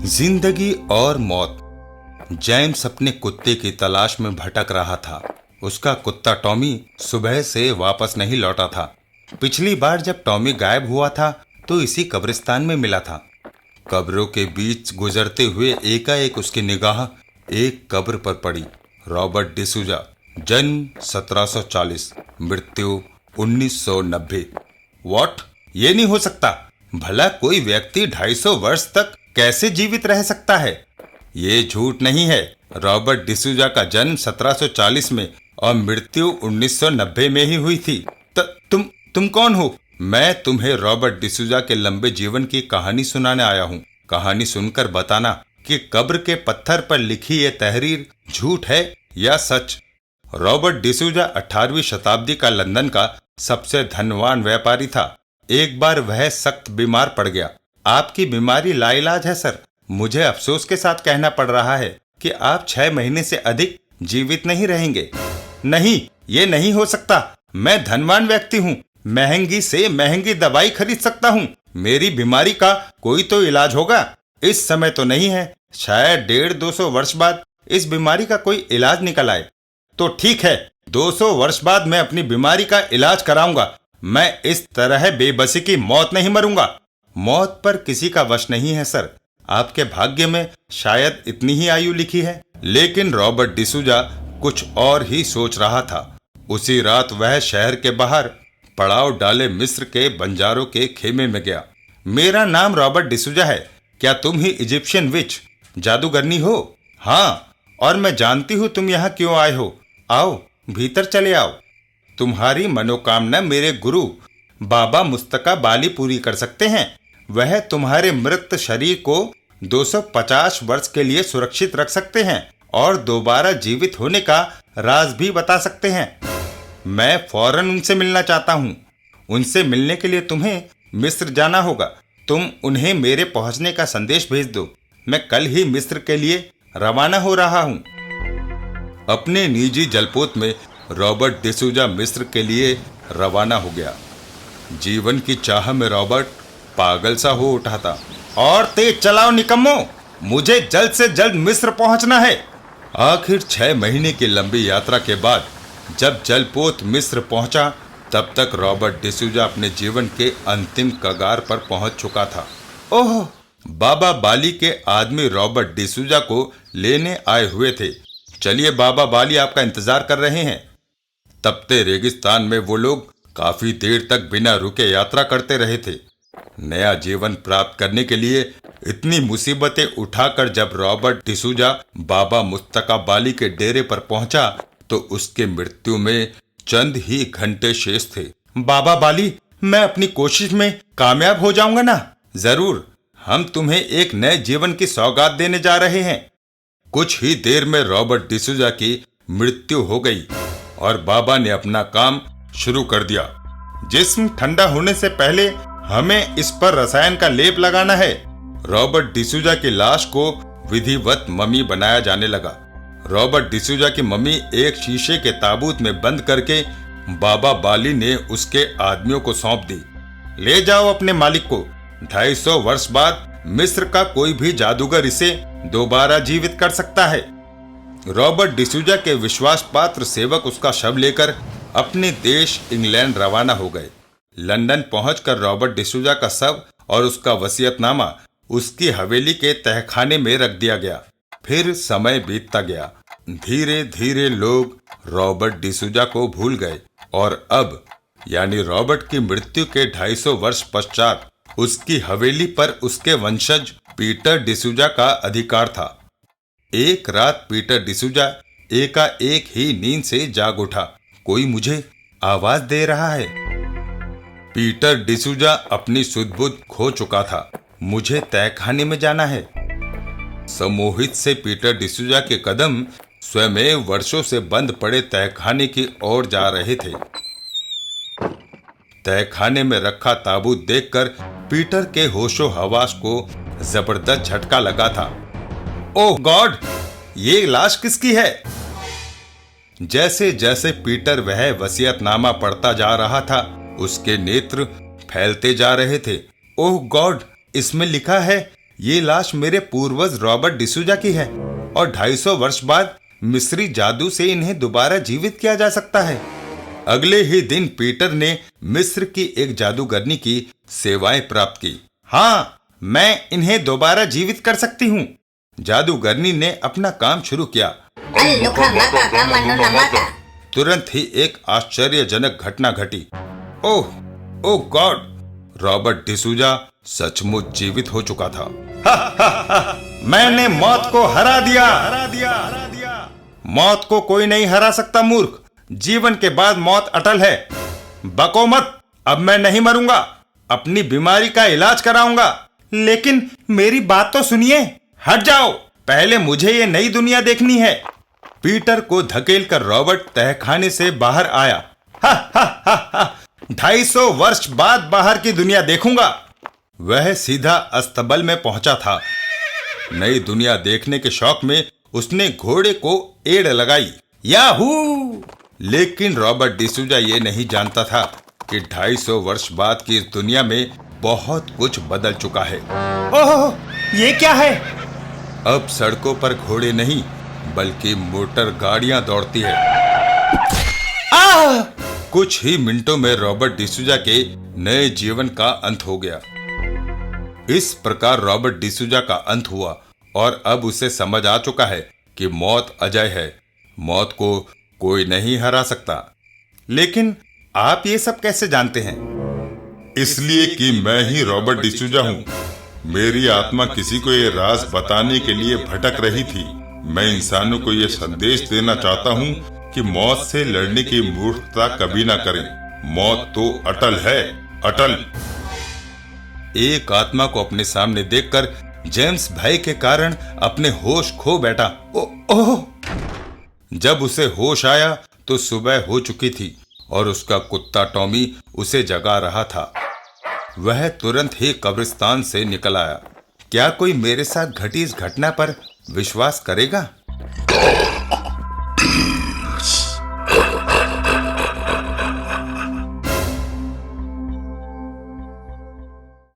जिंदगी और मौत। जेम्स अपने कुत्ते की तलाश में भटक रहा था। उसका कुत्ता टॉमी सुबह से वापस नहीं लौटा था। पिछली बार जब टॉमी गायब हुआ था तो इसी कब्रिस्तान में मिला था। कब्रों के बीच गुजरते हुए एकाएक उसकी निगाह एक कब्र पर पड़ी। रॉबर्ट डिसूजा, जन्म 1740, मृत्यु 1990। वॉट? ये नहीं हो सकता। भला कोई व्यक्ति 250 वर्ष तक कैसे जीवित रह सकता है? ये झूठ नहीं है। रॉबर्ट डिसूजा का जन्म 1740 में और मृत्यु 1990 में ही हुई थी। तुम कौन हो? मैं तुम्हें रॉबर्ट डिसूजा के लंबे जीवन की कहानी सुनाने आया हूँ। कहानी सुनकर बताना कि कब्र के पत्थर पर लिखी ये तहरीर झूठ है या सच। रॉबर्ट डिसूजा 18वीं शताब्दी का लंदन का सबसे धनवान व्यापारी था। एक बार वह सख्त बीमार पड़ गया। आपकी बीमारी लाइलाज है सर। मुझे अफसोस के साथ कहना पड़ रहा है कि आप 6 महीने से अधिक जीवित नहीं रहेंगे। नहीं, ये नहीं हो सकता। मैं धनवान व्यक्ति हूँ, महंगी से महंगी दवाई खरीद सकता हूँ। मेरी बीमारी का कोई तो इलाज होगा। इस समय तो नहीं है, शायद 150-200 वर्ष बाद इस बीमारी का कोई इलाज निकल आए। तो ठीक है, 200 वर्ष बाद मैं अपनी बीमारी का इलाज कराऊंगा। मैं इस तरह बेबसी की मौत नहीं मरूंगा। मौत पर किसी का वश नहीं है सर। आपके भाग्य में शायद इतनी ही आयु लिखी है। लेकिन रॉबर्ट डिसूजा कुछ और ही सोच रहा था। उसी रात वह शहर के बाहर पड़ाव डाले मिस्र के बंजारों के खेमे में गया। मेरा नाम रॉबर्ट डिसूजा है। क्या तुम ही इजिप्शियन विच जादूगरनी हो? हाँ, और मैं जानती हूँ तुम यहाँ क्यों आए हो। आओ, भीतर चले आओ। तुम्हारी मनोकामना मेरे गुरु बाबा मुस्तका बाली पूरी कर सकते हैं। वह तुम्हारे मृत शरीर को 250 वर्ष के लिए सुरक्षित रख सकते हैं और दोबारा जीवित होने का राज भी बता सकते हैं। मैं फौरन उनसे मिलना चाहता हूँ। उनसे मिलने के लिए तुम्हें मिस्र जाना होगा। तुम उन्हें मेरे पहुंचने का संदेश भेज दो। मैं कल ही मिस्र के लिए रवाना हो रहा हूँ। अपने निजी जलपोत में रॉबर्ट डिसूजा मिस्र के लिए रवाना हो गया। जीवन की चाह में रॉबर्ट पागल सा हो उठा था। और तेज चलाओ निकम्मो, मुझे जल्द से जल्द मिस्र पहुंचना है। आखिर 6 महीने की लंबी यात्रा के बाद जब जलपोत मिस्र पहुंचा, तब तक रॉबर्ट डिसूजा अपने जीवन के अंतिम कगार पर पहुंच चुका था। ओह, बाबा बाली के आदमी रॉबर्ट डिसूजा को लेने आए हुए थे। चलिए, बाबा बाली आपका इंतजार कर रहे हैं। तपते रेगिस्तान में वो लोग काफी देर तक बिना रुके यात्रा करते रहे थे। नया जीवन प्राप्त करने के लिए इतनी मुसीबतें उठाकर जब रॉबर्ट डिसूजा बाबा मुस्तका बाली के डेरे पर पहुंचा तो उसके मृत्यु में चंद ही घंटे शेष थे। बाबा बाली, मैं अपनी कोशिश में कामयाब हो जाऊंगा ना? जरूर। हम तुम्हें एक नए जीवन की सौगात देने जा रहे हैं। कुछ ही देर में रॉबर्ट डिसूजा की मृत्यु हो गई और बाबा ने अपना काम शुरू कर दिया। जिस्म ठंडा होने से पहले हमें इस पर रसायन का लेप लगाना है। रॉबर्ट डिसूजा की लाश को विधिवत मम्मी बनाया जाने लगा। रॉबर्ट डिसूजा की मम्मी एक शीशे के ताबूत में बंद करके बाबा बाली ने उसके आदमियों को सौंप दी। ले जाओ अपने मालिक को। 250 वर्ष बाद मिस्र का कोई भी जादूगर इसे दोबारा जीवित कर सकता है। रॉबर्ट डिसूजा के विश्वास पात्र सेवक उसका शव लेकर अपने देश इंग्लैंड रवाना हो गए। लंदन पहुंचकर रॉबर्ट डिसूजा का शव और उसका वसीयतनामा उसकी हवेली के तहखाने में रख दिया गया। फिर समय बीतता गया। धीरे धीरे लोग रॉबर्ट डिसूजा को भूल गए और अब यानी रॉबर्ट की मृत्यु के 250 वर्ष पश्चात उसकी हवेली पर उसके वंशज पीटर डिसूजा का अधिकार था। एक रात पीटर डिसूजा एकाएक ही नींद से जाग उठा। कोई मुझे आवाज दे रहा है। पीटर डिसूजा अपनी सुध-बुध खो चुका था। मुझे तहखाने में जाना है। सम्मोहित से पीटर डिसूजा के कदम स्वयं वर्षों से बंद पड़े तहखाने की ओर जा रहे थे। तहखाने में रखा ताबूत देखकर पीटर के होशो हवास को जबरदस्त झटका लगा था। ओह गॉड, ये लाश किसकी है? जैसे जैसे पीटर वह वसीयतनामा पढ़ता जा रहा था, उसके नेत्र फैलते जा रहे थे। ओह गॉड, इसमें लिखा है ये लाश मेरे पूर्वज रॉबर्ट डिसूजा की है और 250 वर्ष बाद मिस्री जादू से इन्हें दोबारा जीवित किया जा सकता है। अगले ही दिन पीटर ने मिस्र की एक जादूगरनी की सेवाएं प्राप्त की। हाँ, मैं इन्हें दोबारा जीवित कर सकती हूँ। जादूगरनी ने अपना काम शुरू किया। तुरंत ही एक आश्चर्यजनक घटना घटी। ओह गॉड, रॉबर्ट डिसूजा सचमुच जीवित हो चुका था। मैंने मौत को हरा दिया। मौत को कोई नहीं हरा सकता मूर्ख। जीवन के बाद मौत अटल है। बको मत, अब मैं नहीं मरूंगा। अपनी बीमारी का इलाज कराऊंगा। लेकिन मेरी बात तो सुनिए। हट जाओ, पहले मुझे ये नई दुनिया देखनी है। पीटर को धकेलकर रॉबर्ट तहखाने से बाहर आया। 250 वर्ष बाद बाहर की दुनिया देखूंगा। वह सीधा अस्तबल में पहुंचा था। नई दुनिया देखने के शौक में उसने घोड़े को एड़ लगाई। याहू! लेकिन रॉबर्ट डिसूजा ये नहीं जानता था कि 250 वर्ष बाद की इस दुनिया में बहुत कुछ बदल चुका है। ओह, ये क्या है? अब सड़कों पर घोड़े नहीं बल्कि मोटर गाड़ियां दौड़ती है। कुछ ही मिनटों में रॉबर्ट डिसूजा के नए जीवन का अंत हो गया। इस प्रकार रॉबर्ट डिसूजा का अंत हुआ और अब उसे समझ आ चुका है कि मौत अजय है। मौत को कोई नहीं हरा सकता। लेकिन आप ये सब कैसे जानते हैं? इसलिए कि मैं ही रॉबर्ट डिसूजा हूँ। मेरी आत्मा किसी को ये राज बताने के लिए भटक रही थी। मैं इंसानों को ये संदेश देना चाहता हूँ कि मौत से लड़ने की मूर्खता कभी ना करें। मौत तो अटल है, अटल। एक आत्मा को अपने सामने देखकर जेम्स भय के कारण अपने होश खो बैठा। ओह! जब उसे होश आया तो सुबह हो चुकी थी और उसका कुत्ता टॉमी उसे जगा रहा था। वह तुरंत ही कब्रिस्तान से निकल आया। क्या कोई मेरे साथ घटी इस घटना पर विश्वास करेगा?